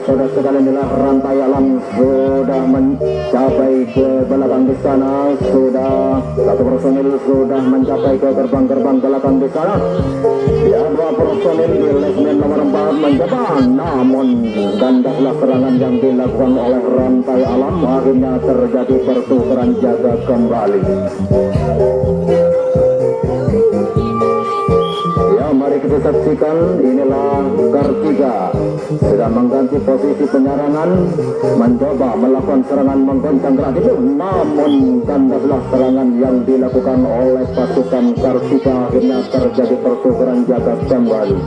Saudara sekalian, inilah rantai alam sudah mencapai ke belakang di sana. Sudah satu personil sudah mencapai ke gerbang-gerbang belakang di sana. Ya, dua personil di lesmen nomor 4 mencoba, namun gandaslah serangan yang dilakukan oleh rantai alam. Akhirnya terjadi pertukaran jaga kembali. Mari kita saksikan, inilah Kartika sudah mengganti posisi penyerangan, mencoba melakukan serangan menggoncang gerak itu, namun kandaslah serangan yang dilakukan oleh pasukan Kartika. Akhirnya terjadi pertukaran jaga kembali.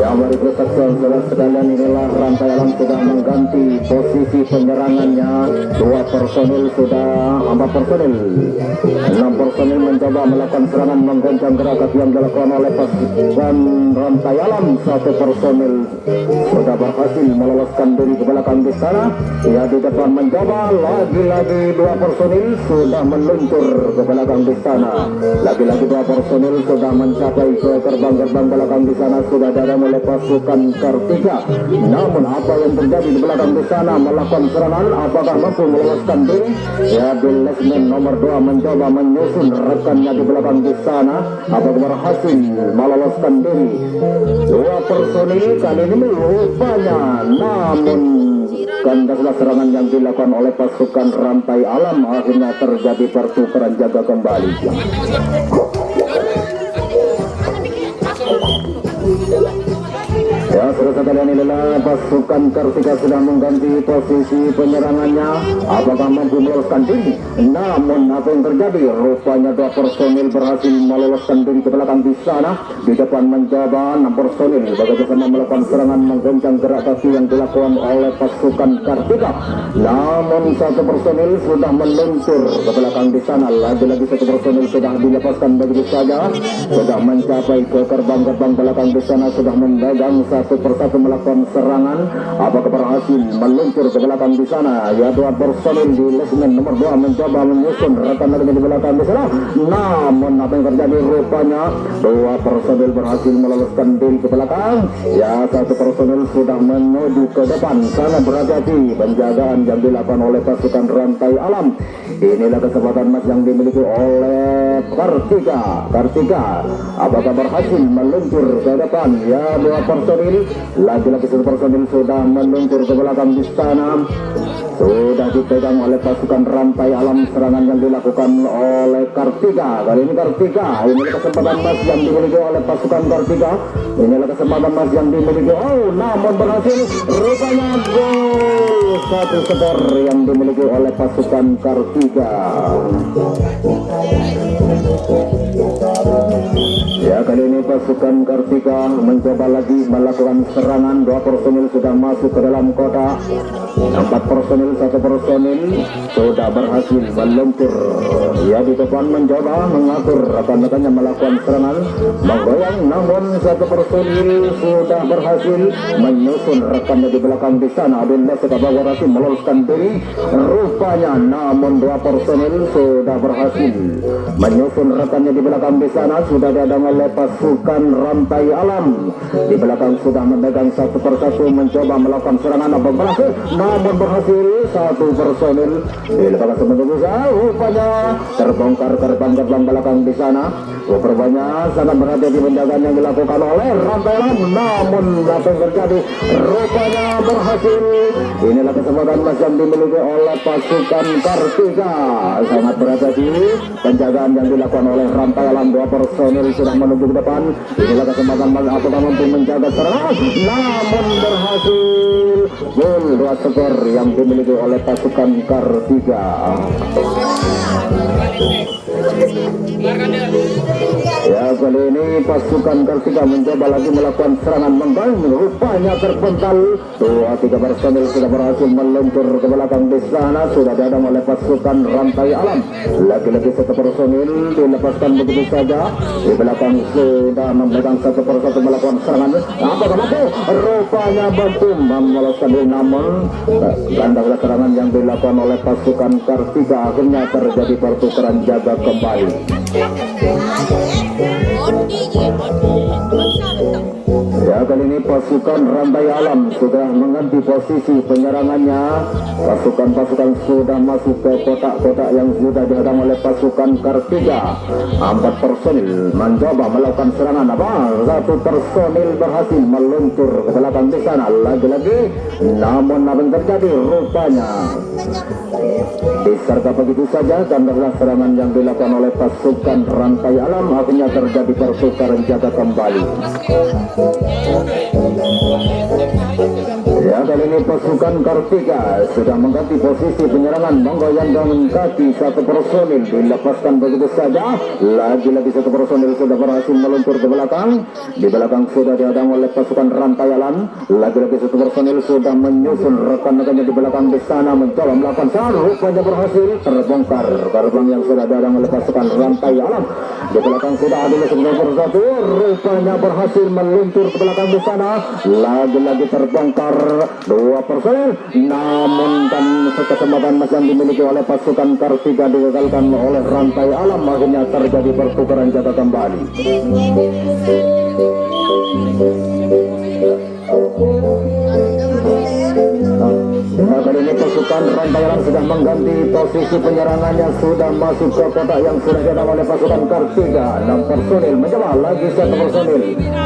Ya, mari kita saksikan saudara sekalian, inilah rantai alam sudah mengganti posisi penyerangannya. 2 personil sudah 4 personil, 6 personil mencoba melakukan serangan menggoncang gerak yang dilakukan oleh pasukan rantai alam. 1 personil sudah berhasil meloloskan diri ke belakang di sana. Ya, di depan mencoba lagi-lagi 2 personil sudah meluncur ke belakang di sana. Lagi-lagi 2 personil sudah mencapai ke gerbang-gerbang belakang di sana, sudah ada oleh pasukan Kartika. Namun apa yang terjadi di belakang di sana, melakukan serangan, apakah mampu meloloskan diri? Ya, di lesmen nomor 2 mencoba menyusun rekannya di belakang di sana, apakah berhasil meloloskan diri? 2 personil kali ini rupanya, namun kandaslah serangan yang dilakukan oleh pasukan rantai alam. Akhirnya terjadi pertukaran jaga kembali. Ya, saudara sekalian, inilah pasukan Kartika sudah mengganti posisi penyerangannya. Apakah mampu meloloskan diri? Namun apa yang terjadi? Rupanya 2 personil berhasil meloloskan diri ke belakang di sana. Di depan mencoba 6 personil bekerjasama melakukan serangan menggoncang gerak kaki yang dilakukan oleh pasukan Kartika. Namun 1 personil sudah meluncur ke belakang di sana. Lagi-lagi 1 personil sudah dilepaskan begitu saja. Sudah mencapai ke gerbang-gerbang belakang di sana, sudah memegang satu persatu melakukan serangan. Apakah berhasil meluncur ke belakang di sana? Ya, 2 personil di lesmen nomor 2 mencoba menyusun rekan-rekan di belakang di sana. Namun apa yang terjadi? Rupanya 2 personil berhasil meloloskan diri ke belakang. Ya, 1 personil sudah menuju ke depan. Sangat berhati-hati penjagaan yang dilakukan oleh pasukan rantai alam. Inilah kesempatan emas yang dimiliki oleh Kartika. Apakah berhasil meluncur ke depan? Ya, 2 personil, lagi-lagi 1 personil sudah meluncur ke belakang di sana. Sudah dipegang oleh pasukan rantai alam serangan yang dilakukan oleh Kartika. Kali ini Kartika, inilah kesempatan emas yang dimiliki oleh pasukan Kartika. Inilah kesempatan emas yang dimiliki. Namun berhasil, rupanya gol. 1 skor yang dimiliki oleh pasukan Kartika. Ya, kali ini pasukan Kartika mencoba lagi melakukan serangan. 2 personil sudah masuk ke dalam kota. 4 personil, 1 personil sudah berhasil meluncur. Ya, di depan mencoba mengatur rekan-rekannya melakukan serangan menggoyang. Namun 1 personil sudah berhasil menyusun rekannya di belakang di sana. Bila sudah berhasil meloloskan diri rupanya, namun 2 personil sudah berhasil menyusun rekannya di belakang di sana. Sudah diadang oleh pasukan rantai alam. Di belakang sudah memegang 1 persatu mencoba melakukan serangan. Berhasil, namun berhasil 1 personil di belakang sementara. Rupanya terbongkar gerbang belakang di sana. Rupanya sangat berhati-hati penjagaan yang dilakukan oleh rantai alam. Namun apa yang terjadi? Rupanya berhasil. Inilah kesempatan emas yang dimiliki oleh pasukan Kartika. Sangat berhati-hati penjagaan yang dilakukan oleh rantai alam. 2 personil sudah menuju ke depan. Inilah kesempatan emas, apakah mampu menjaga serangan? Namun berhasil. Gol 2 skor yang dimiliki oleh pasukan Kartika. Ya, kali ini pasukan Kartika mencoba lagi melakukan serangan mengganggu, rupanya terpental. 2-3 personil sudah berhasil meluncur ke belakang di sana, sudah dihadang oleh pasukan Rantai Alam. Lagi-lagi satu personil dilepaskan begitu saja, di belakang sudah memegang satu persatu melakukan serangan. Apakah mampu? Rupanya bantu meloloskan diri, namun ganda serangan yang dilakukan oleh pasukan Kartika akhirnya terjadi pertukaran jaga kembali. Ya, kali ini pasukan Rantai Alam sudah mengganti posisi penyerangannya. Pasukan-pasukan sudah masuk ke kotak-kotak yang sudah dihadang oleh pasukan Kartika. 4 personil mencoba melakukan serangan. Satu personil berhasil meluncur ke belakang di sana. Lagi-lagi, namun apa yang terjadi? Rupanya diserga begitu saja, dan serangan yang dilakukan oleh pasukan Rantai Alam akhirnya terjadi pertukaran jaga kembali. Ya, kali ini pasukan Kartika sudah mengganti posisi penyerangan, menggoyangkan kaki satu personil, dilepaskan begitu saja. Lagi-lagi satu personil sudah berhasil meluncur ke belakang. Di belakang sudah dihadang oleh pasukan Rantai Alam. Lagi-lagi satu personil sudah menyusun rekan-rekannya di belakang di sana, mencoba melakukan serangan. Rupanya berhasil terbongkar gerbang yang sudah dihadang oleh pasukan Rantai Alam. Di belakang sudah ada satu persatu, rupanya berhasil meluncur ke belakang di sana. Lagi-lagi terbongkar 2 personil, namun kan kesempatan yang dimiliki oleh pasukan Kartika digagalkan oleh Rantai Alam, akhirnya terjadi pertukaran jaga kembali. Nah, kali ini pasukan Rantai Alam sudah mengganti posisi penyerangannya, sudah masuk ke kotak yang sudah dihadang oleh pasukan Kartika. 6 personil mencoba, lagi 1 personil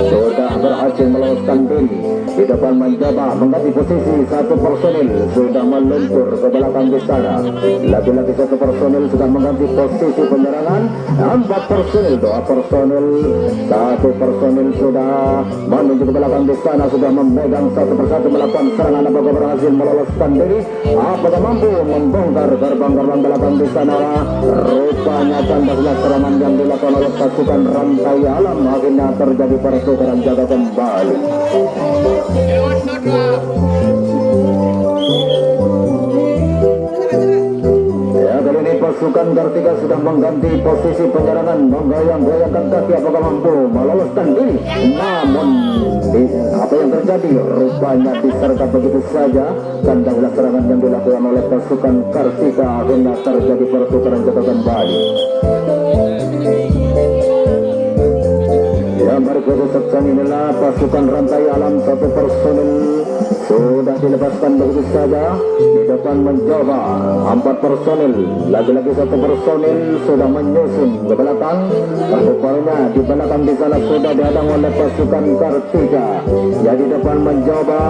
sudah berhasil meloloskan diri. Di depan mencoba mengganti posisi, 1 personil sudah meluncur ke belakang di sana. Lagi-lagi 1 personil sudah mengganti posisi penyerangan. 4 personil, 2 personil, 1 personil sudah menuju ke belakang di sana, sudah memegang satu persatu melakukan serangan. Apakah berhasil meloloskan diri? Apakah mampu membongkar gerbang-gerbang belakang di sana? Rupanya tanda-tanda serangan yang dilakukan oleh pasukan Rantai Alam, akhirnya terjadi pertukaran jaga kembali. Ya, kali ini pasukan Kartika sudah mengganti posisi penyerangan, menggoyang-goyangkan kaki. Apakah mampu meloloskan diri? Namun apa yang terjadi? Rupanya disergap begitu saja, dan dahulu serangan yang dilakukan oleh pasukan Kartika akhirnya terjadi pertukaran jaga kembali. Ya, berikut saksikan inilah pasukan Rantai Alam, 1 personil sudah dilepaskan begitu saja. Di depan mencoba 4 personil, lagi-lagi 1 personil sudah menyusun ke belakang. Rupanya di belakang di sana sudah dihadang oleh pasukan Kartika. Jadi depan mencoba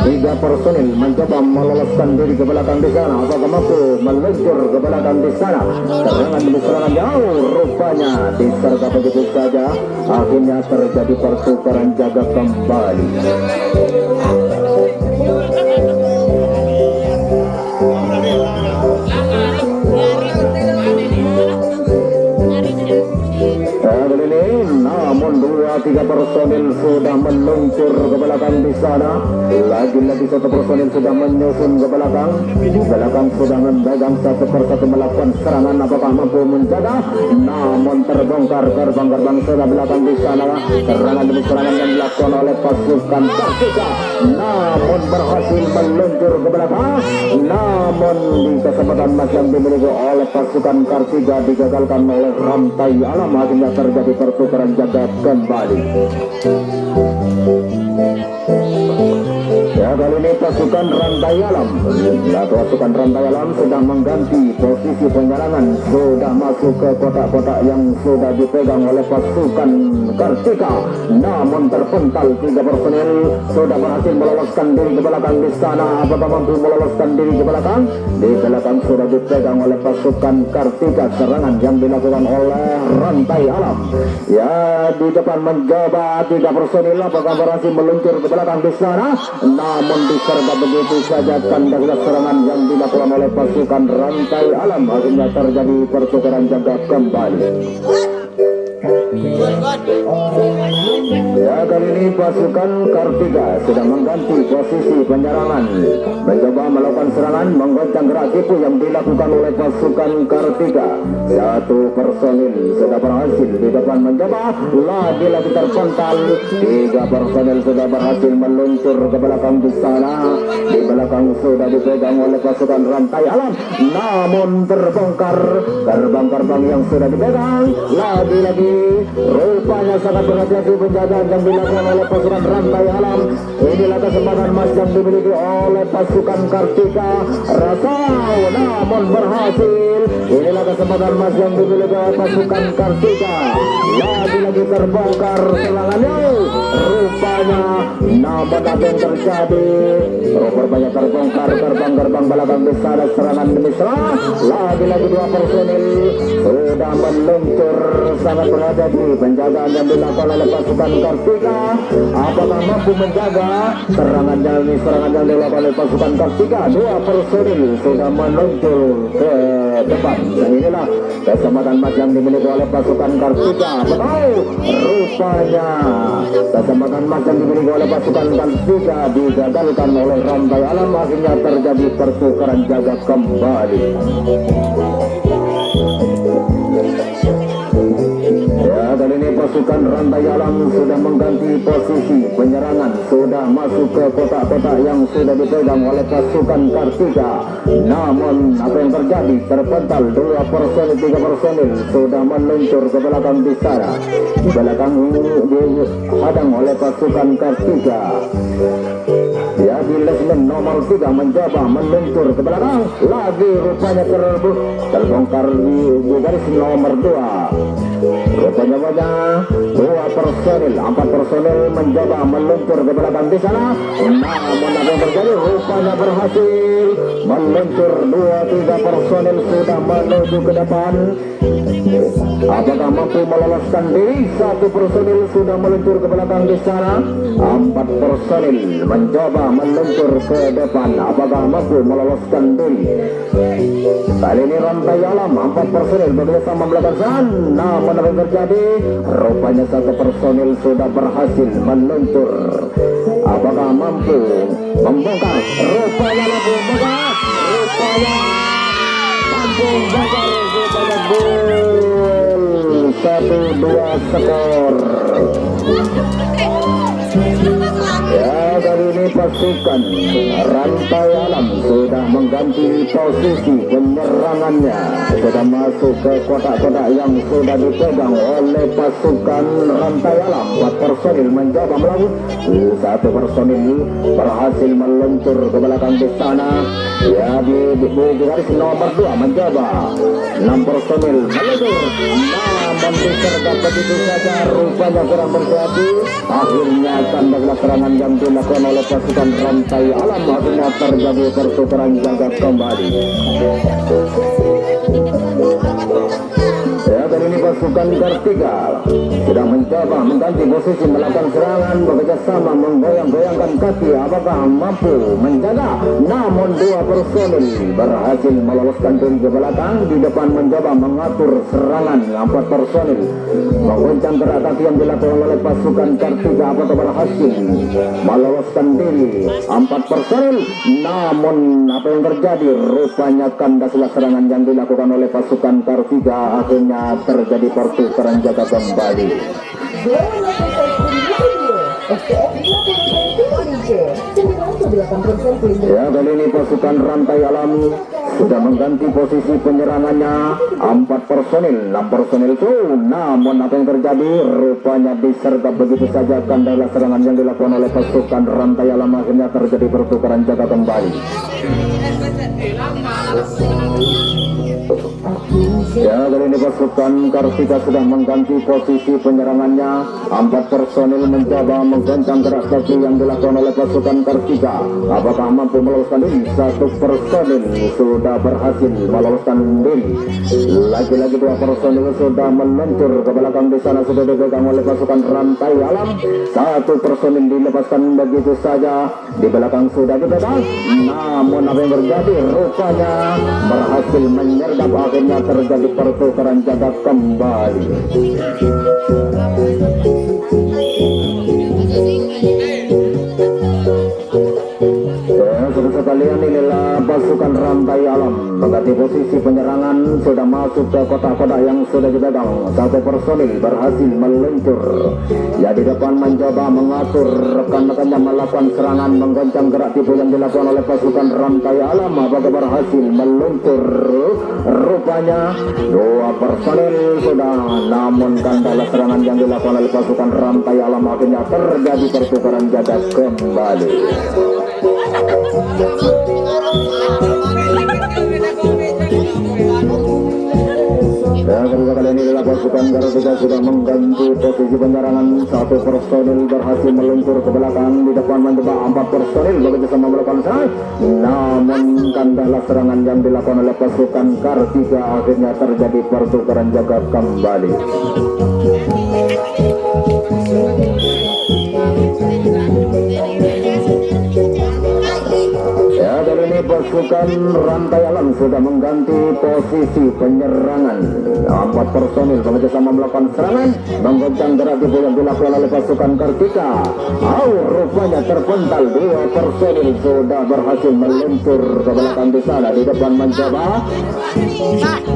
3 personil mencoba meloloskan diri ke belakang di sana. Apakah mampu meluncur ke belakang di sana? Serangan demi serangan jauh, rupanya disergap begitu saja. Akhirnya terjadi pertukaran jaga kembali. Namun 2-3 personil sudah meluncur ke belakang di sana. Lagi-lagi 1 personil sudah menyusun ke belakang. Di belakang sudah memegang satu persatu melakukan serangan. Apakah mampu menjaga? Namun terbongkar gerbang-gerbang sudah belakang di sana. Serangan demi serangan yang dilakukan oleh pasukan Kartika, namun berhasil meluncur ke belakang. Namun di kesempatan yang dimiliki oleh pasukan Kartika digagalkan oleh Rantai Alam, akhirnya terjadi pertukaran jaga kembali. Ya, kali ini pasukan Rantai Alam, pasukan Rantai Alam sedang mengganti posisi penyerangan, sudah masuk ke kotak-kotak yang sudah dipegang oleh pasukan Kartika. Namun terpental 3 personil sudah berhasil meloloskan diri ke belakang di sana. Apakah mampu meloloskan diri ke belakang? Di belakang sudah dipegang oleh pasukan Kartika. Serangan yang dilakukan oleh Rantai Alam. Ya, di depan mencoba 3 personil. Apakah berhasil meluncur ke belakang di sana? Namun disergap begitu saja tanda serangan yang dilakukan oleh pasukan Rantai Alam. Akhirnya terjadi pertukaran jaga kembali. Ya, kali ini pasukan Kartika sudah mengganti posisi penyerangan, mencoba melakukan serangan menggoncang gerak tipu yang dilakukan oleh pasukan Kartika. Satu personil sudah berhasil di depan mencoba lagi terpental. Tiga personil sudah berhasil meluncur ke belakang di sana. Di belakang sudah dipegang oleh pasukan Rantai Alam, namun terbongkar gerbang-gerbang yang sudah dipegang. Lagi-lagi rupanya sangat berhati-hati penjagaan yang dilakukan oleh pasukan Rantai Alam. Inilah kesempatan emas yang dimiliki oleh pasukan Kartika. Rasau namun berhasil. Inilah kesempatan emas yang dimiliki oleh pasukan Kartika. Lagi-lagi terbongkar serangannya. Rupanya namun apa yang terjadi? Rupanya terbongkar gerbang-gerbang belakang di sana, serangan demi serangan. Lagi-lagi dua personil sudah meluncur, sangat berhati-hati penjagaan yang dilakukan oleh pasukan Kartika. Apakah mampu menjaga serangan yang dilakukan oleh pasukan Kartika? Dua personil sudah meluncur ke depan. Dan inilah kesempatan emas yang dimiliki oleh pasukan Kartika. Betul, rupanya kesempatan emas yang dimiliki oleh pasukan Kartika digagalkan oleh Rantai Alam. Akhirnya terjadi pertukaran jaga kembali. Ya, kali ini pasukan Rantai Alam sudah mengganti posisi penyerangan, sudah masuk ke kotak-kotak yang sudah dipegang oleh pasukan Kartika. Namun apa yang terjadi? Terpental dua personil, tiga personil sudah meluncur ke belakang di sana. Di belakang dihadang oleh pasukan Kartika. Ya, di Lesmen nomor 3 mencoba meluncur ke belakang. Lagi rupanya terbongkar di garis nomor 2. Rupanya dua personil, 4 personil mencoba meluncur ke belakang di sana. Namun apa yang terjadi? Rupanya berhasil meluncur. 2-3 personil sudah menuju ke depan. Apakah mampu meloloskan diri? 1 personil sudah meluncur ke belakang di sana. 4 personil mencoba meluncur ke depan. Apakah mampu meloloskan diri? Kali ini Rantai Alam 4 personil bekerjasama belakang sana. Namun apa yang terjadi? Rupanya 1 personil sudah berhasil meluncur. Apakah mampu membongkar? Rupanya mampu membongkar. Rupanya mampu membongkar. Rupanya gol. 1-2 skor. Ya, kali ini pasukan Rantai Alam sudah mengganti posisi penyerangannya, sudah masuk ke kotak-kotak yang sudah dipegang oleh pasukan Rantai Alam. 4 personil mencoba melawan, 1 personil berhasil meluncur ke belakang di sana. Ya, di garis nomor 2 mencoba 6 personil meluncur, namun disergap begitu saja. Rupanya kurang berhati. Akhirnya tanda serangan yang dilakukan oleh pasukan Rantai Alam. Akhirnya terjadi pertukaran jaga kembali. Ya, kali ini pasukan Kartika sudah mencoba mengganti posisi, melakukan serangan bekerjasama, menggoyang-goyangkan kaki. Apakah mampu menjaga? Namun 2 personil berhasil meloloskan diri ke belakang. Di depan mencoba mengatur serangan. 4 personil menggoncang gerak kaki yang dilakukan oleh pasukan Kartika. Apakah berhasil meloloskan diri? 4 personil. Namun apa yang terjadi? Rupanya kandas serangan yang dilakukan oleh pasukan Kartika. Akhirnya terjadi pertukaran jaga kembali. Ya, kali ini pasukan Rantai Alam sudah mengganti posisi penyerangannya. 4 personil, 6 personil itu. Namun apa yang terjadi? Rupanya disergap begitu saja kandala serangan yang dilakukan oleh pasukan Rantai Alam. Akhirnya terjadi pertukaran jaga kembali. Ya, kali ini pasukan Kartika sudah mengganti posisi penyerangannya. 4 personil mencoba menggoncang gerak kaki yang dilakukan oleh pasukan Kartika. Apakah mampu meloloskan diri? satu personil sudah berhasil meloloskan diri. Lagi-lagi dua personil sudah meluncur ke belakang. Di sana sudah dipegang oleh pasukan Rantai Alam. Satu personil dilepaskan begitu saja. Di belakang sudah dipegang. Namun apa yang terjadi? Rupanya berhasil menyergap. Akhirnya terjadi pertukaran jaga kembali. Sekalian, inilah pasukan Rantai Alam mengganti posisi penyerangan, sudah masuk ke kotak-kotak yang sudah dipegang. Satu personil berhasil meluncur. Ya, di depan mencoba mengatur rekan-rekannya melakukan serangan, menggoncang gerak tipu yang dilakukan oleh pasukan Rantai Alam. Apakah berhasil meluncur? Rupanya dua personil sudah, namun kandala serangan yang dilakukan oleh pasukan Rantai Alam akhirnya terjadi pertukaran jaga kembali. Dan kedua kali ini adalah pasukan Garuda sudah mengganti posisi penyerangan. Satu personil berhasil meluncur ke belakang. Di depan mencoba 4 personil bekerja sama melakukan serangan. Namun kandala serangan yang dilakukan oleh pasukan Kartika akhirnya terjadi pertukaran jaga kembali. Pasukan Rantai Alam sudah mengganti posisi penyerangan. 4 personil bekerjasama melakukan serangan, menggoncang gerak tipu yang dilakukan oleh pasukan Kartika. Rupanya terpental. 2 personil sudah berhasil meluncur ke belakang di sana. Di depan mencoba.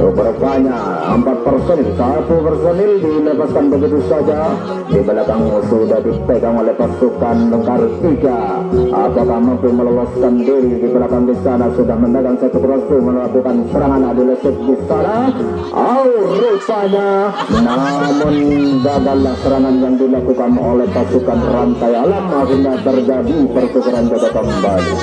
Rupanya 4 personil, 1 personil dilepaskan begitu saja. Di belakang sudah dipegang oleh pasukan Kartika. Apakah mampu meloloskan diri? Di belakang di sana sudah memegang satu persatu melakukan serangan adu lesep di sana. Rupanya namun gagallah serangan yang dilakukan oleh pasukan Rantai Alam. Akhirnya terjadi pertukaran jaga kembali.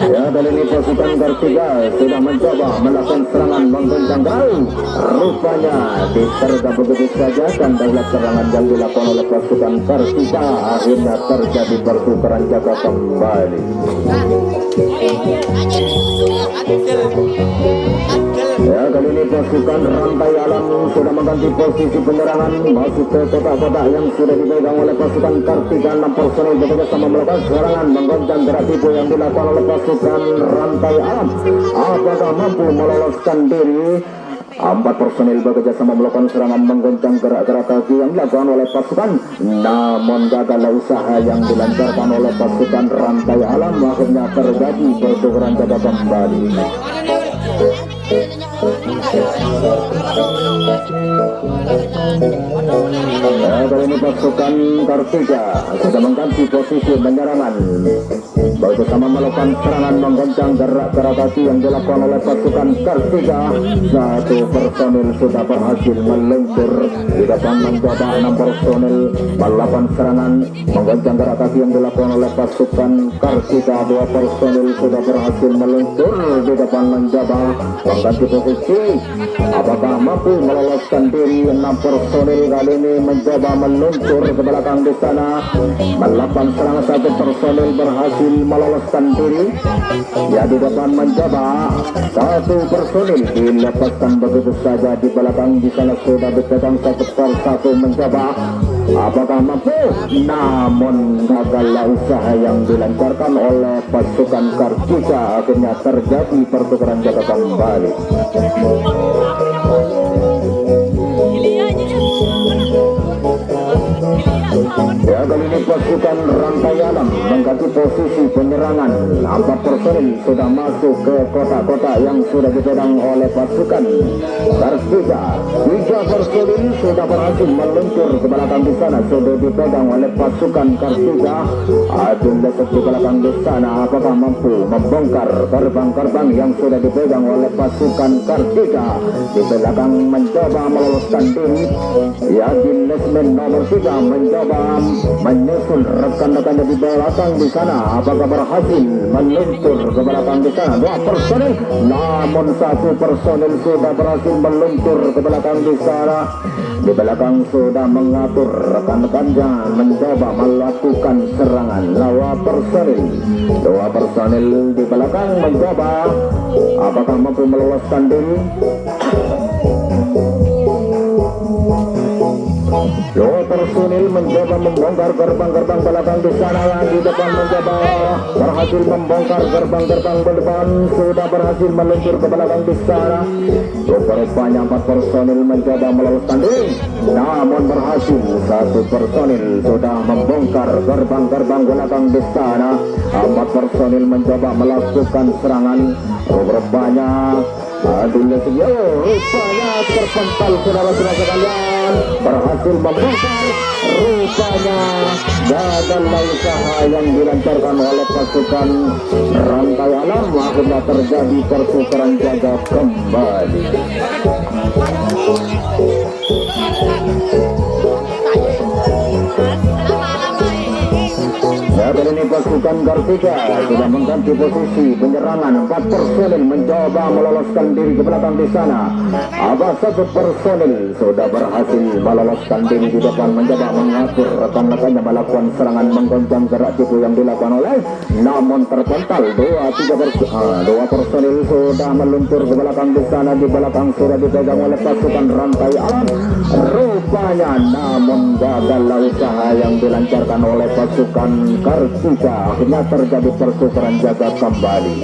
Ya, kali ini pasukan Kartika sudah mencoba melakukan serangan menggoncang gerak. Rupanya ditergap begitu saja dan daulat serangan yang dilakukan oleh pasukan Kartika akhirnya terjadi pertukaran jaga kembali. Ya, kali ini pasukan Rantai Alam sudah mengganti posisi penyerangan, masuk ke kotak-kotak yang sudah dipegang oleh pasukan Kartika. 6 personil bekerja sama melakukan serangan menggoncang gerak tipu yang dilakukan oleh pasukan Rantai Alam. Apakah mampu meloloskan diri? 4 personil bekerja sama melakukan serangan menggoncang gerak-gerak kaki yang dilakukan oleh pasukan. Namun gagal usaha yang dilancarkan oleh pasukan Rantai Alam. Akhirnya terjadi pertukaran jaga kembali. Kali ini pasukan Kartika sudah mengganti posisi penyerangan, bersama melakukan serangan menggoncang gerak-gerak kaki yang dilakukan oleh pasukan Kartika. 1 personil sudah berhasil meluncur. Di depan mencoba 6 personil melakukan serangan menggoncang gerak kaki yang dilakukan oleh pasukan Kartika. 2 personil sudah berhasil meluncur. Di depan mencoba mengganti posisi. Apakah mampu meloloskan diri? 6 personil kali ini mencoba meluncur ke belakang di sana melakukan serangan. 1 personil berhasil meloloskan diri. Ya, di depan mencoba 1 personil dilepaskan begitu saja. Di belakang di sana sudah dipegang 1 persatu mencoba. Apakah mampu? Namun gagallah usaha yang dilancarkan oleh pasukan Kartika. Akhirnya terjadi pertukaran jaga kembali. Ya, kali ini pasukan Rantai Alam mengganti posisi penyerangan. 4 personil sudah masuk ke kotak-kotak yang sudah dipegang oleh pasukan Kartika. 3 personil sudah berhasil meluncur ke belakang di sana, sudah dipegang oleh pasukan Kartika. Adu lesep di belakang di sana. Apakah mampu membongkar gerbang-gerbang yang sudah dipegang oleh pasukan Kartika? Di belakang mencoba meloloskan diri. Ya, di lesmen nomor 3 mencoba menyusul rekan-rekannya di belakang di sana. Apakah berhasil meluncur ke belakang di sana? Dua personil, namun satu personil sudah berhasil meluncur ke belakang di sana. Di belakang sudah mengatur rekan-rekannya mencoba melakukan serangan. Dua personil di belakang mencoba apakah mampu meloloskan diri. Dua personil mencoba membongkar gerbang-gerbang belakang di sana. Yang di depan mencoba berhasil membongkar gerbang-gerbang depan, sudah berhasil meluncur ke belakang di sana. Rupanya 4 personil mencoba meloloskan diri, namun berhasil. Satu personil sudah membongkar gerbang-gerbang belakang di sana. 4 personil mencoba melakukan serangan. Rupanya rupanya terpental saudara-saudara sekalian, berhasil membongkar. Rupanya gagal usaha yang dilancarkan oleh pasukan Rantai Alam, akhirnya terjadi pertukaran jaga kembali. Ya, kali ini pasukan Kartika sudah mengganti posisi penyerangan. 4 personil mencoba meloloskan diri ke belakang di sana. Ada 1 personil sudah berhasil meloloskan diri di depan, mencoba mengatur rekan-rekannya melakukan serangan menggoncang gerak tipu yang dilakukan oleh, namun terpental. Dua personil sudah meluncur ke belakang di sana. Di belakang sudah dipegang oleh pasukan Rantai Alam. Rupanya namun gagal usaha yang dilancarkan oleh pasukan Kartika, akhirnya terjadi pertukaran jaga kembali.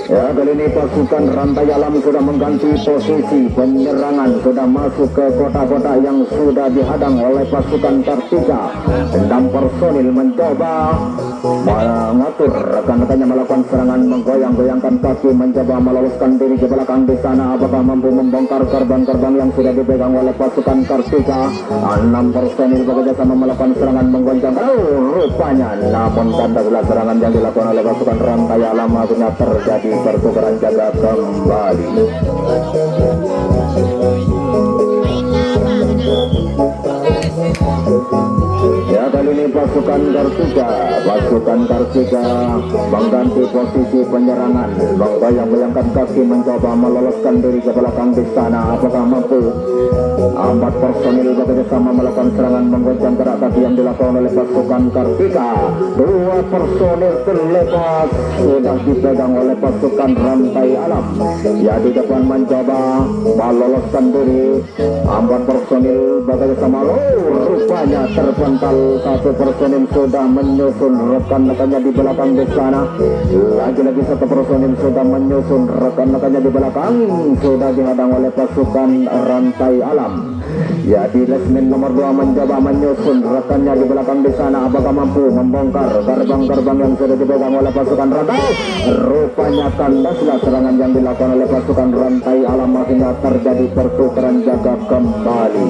Ya, kali ini pasukan Rantai Alam sudah mengganti posisi penyerangan, sudah masuk ke kota-kota yang sudah dihadang oleh pasukan Kartika. 6 personil mencoba mengatur rekan-rekannya melakukan serangan, menggoyang-goyangkan kaki, mencoba meloloskan diri ke belakang di sana. Apakah mampu membongkar gerbang-gerbang yang sudah dipegang oleh pasukan Kartika? 6 personil bekerja sama melakukan serangan menggoncang. Rupanya namun kandalah serangan yang dilakukan oleh pasukan Rantai Alam, akhirnya terjadi pertukaran jaga kembali. Ya, kali ini pasukan Kartika mengganti posisi penyerangan, menggoyang-goyangkan kaki, mencoba meloloskan diri ke belakang di sana. Apakah mampu? 4 personil bekerja sama melakukan serangan menggoncang gerak kaki yang dilakukan oleh pasukan Kartika. 2 personil terlepas sudah dipegang oleh pasukan Rantai Alam. Ya, di depan mencoba meloloskan diri. 4 personil bekerja sama. Rupanya terpental. 1 personil sudah menyusun rekan-rekannya di belakang di sana. Lagi-lagi 1 personil sudah menyusun rekan-rekannya di belakang, sudah dihadang oleh pasukan Rantai Alam. Ya, di lesmen nomor 2 mencoba menyusun rekannya di belakang di sana. Apakah mampu membongkar gerbang-gerbang yang sudah dipegang oleh pasukan Rantai? Rupanya kandaslah serangan yang dilakukan oleh pasukan Rantai Alam, akhirnya terjadi pertukaran jaga kembali.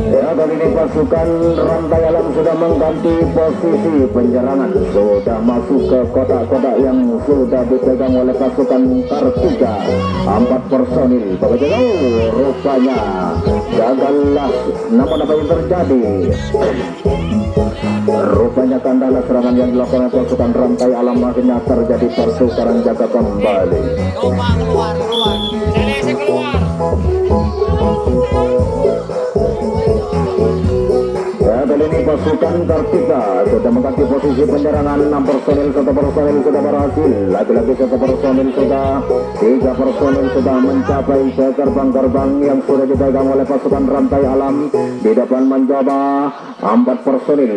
Ya, kali ini pasukan Rantai Alam sudah mengganti posisi penyerangan, sudah masuk ke kota-kota yang sudah dipegang oleh pasukan Kartika. 4 personil bekerja. Rupanya gagallah, namun apa yang terjadi? Rupanya kandalah serangan yang dilakukan oleh pasukan Rantai Alam, akhirnya terjadi pertukaran jaga kembali. Keluar. Ya, kali ini pasukan Kartika sudah mengganti posisi penyerangan. 6 personil, 1 personil sudah berhasil. Lagi-lagi 1 personil sudah, 3 personil sudah mencapai ke gerbang-gerbang yang sudah dipegang oleh pasukan Rantai Alam. Di depan mencoba 4 personil.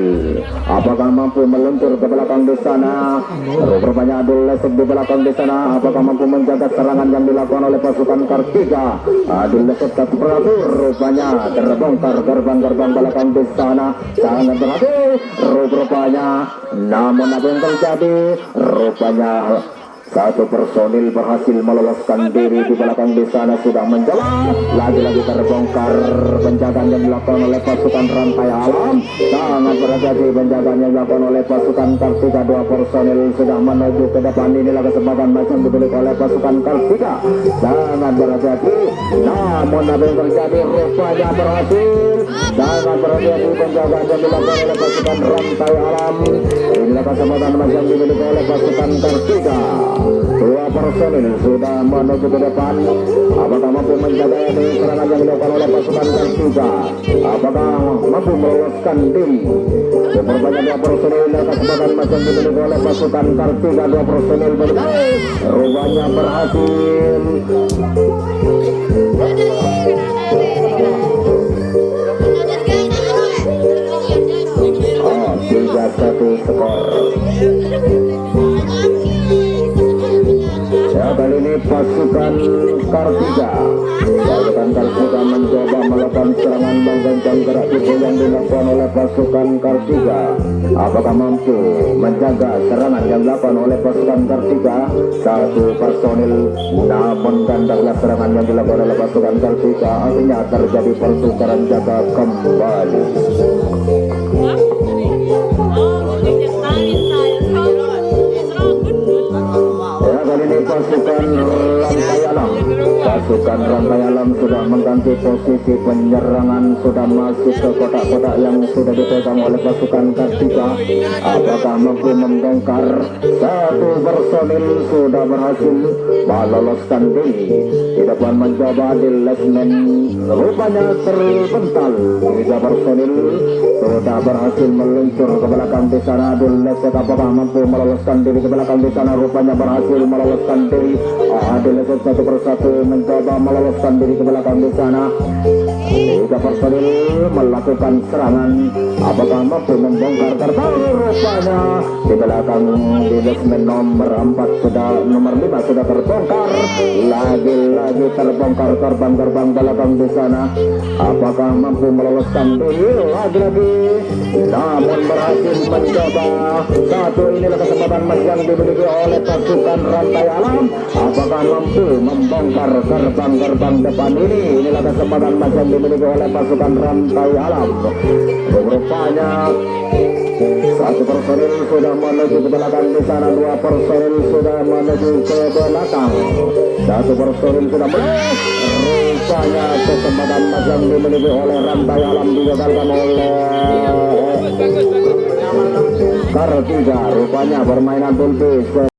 Apakah mampu meluncur ke belakang di sana? Rupanya Adul Lesep di belakang di sana. Apakah mampu menjaga serangan yang dilakukan oleh pasukan Kartika? Adul Lesep tak beratur. Rupanya terbongkar gerbang-gerbang belakang di sana. Sangat berhasil. Rupanya namun apa yang terjadi? Rupanya Satu personil berhasil meloloskan diri di belakang di sana sudah mencoba. Lagi-lagi terbongkar penjagaan yang dilakukan oleh pasukan Rantai Alam. Sangat berhati-hati penjagaan yang dilakukan oleh pasukan Kartika. Dua personil sudah menuju ke depan. Inilah kesempatan macam dibeli oleh pasukan Kartika. Sangat berhati-hati. Namun apa yang terjadi rupanya berhasil. Sangat berhati-hati penjagaan yang dilakukan oleh pasukan Rantai Alam. Inilah kesempatan macam dibeli oleh pasukan Kartika. Dua personil sudah menuju ke depan. Apakah mampu menjaga dari serangan yang dilakukan oleh pasukan Kartika? Apakah mampu meloloskan diri? Sepertinya dua personil dan kesempatan macam dimiliki oleh pasukan Kartika. Dua personil rupanya berhasil. Oh, 3-1 skor. Ya, kali ini pasukan Kartika mencoba melakukan serangan menggencang gerak tubuh yang dilakukan oleh pasukan Kartika. Apakah mampu menjaga serangan yang dilakukan oleh pasukan Kartika? Satu personil, namun gandanglah serangan yang dilakukan oleh pasukan Kartika. Akhirnya terjadi pertukaran jaga kembali. Pasukan Rantai Alam sudah mengganti posisi penyerangan, sudah masuk ke kotak-kotak yang sudah dipegang oleh pasukan Kartika. Apakah mampu membongkar? Satu personil sudah berhasil meloloskan diri. Di depan mencoba di lesmen, rupanya terbental. Tiga personil sudah berhasil meluncur ke belakang di sana. Di lesmen apakah mampu meloloskan diri ke belakang di sana? Rupanya berhasil meloloskan diri. Di lesmen satu persatu mencoba meloloskan diri ke belakang di sana. Tiga personil melakukan serangan. Apakah mampu membongkar? Rupanya di belakang di lesmen nomor 4 sudah, nomor 5 sudah terbongkar. Lagi-lagi terbongkar gerbang-gerbang belakang di sana. Apakah mampu meloloskan diri? Lagi-lagi, namun berhasil mencoba. Satu, inilah kesempatan yang dimiliki oleh pasukan Rantai Alam. Apakah mampu membongkar gerbang-gerbang depan ini? Inilah kesempatan yang dimiliki oleh pasukan Rantai Alam. Rupanya satu personil sudah menuju ke belakang di sana. Dua personil sudah menuju ke belakang. Satu personil sudah menuju. Rupanya kesempatan yang dimiliki oleh Rantai Alam digagalkan oleh Kartika. Rupanya permainan bulbis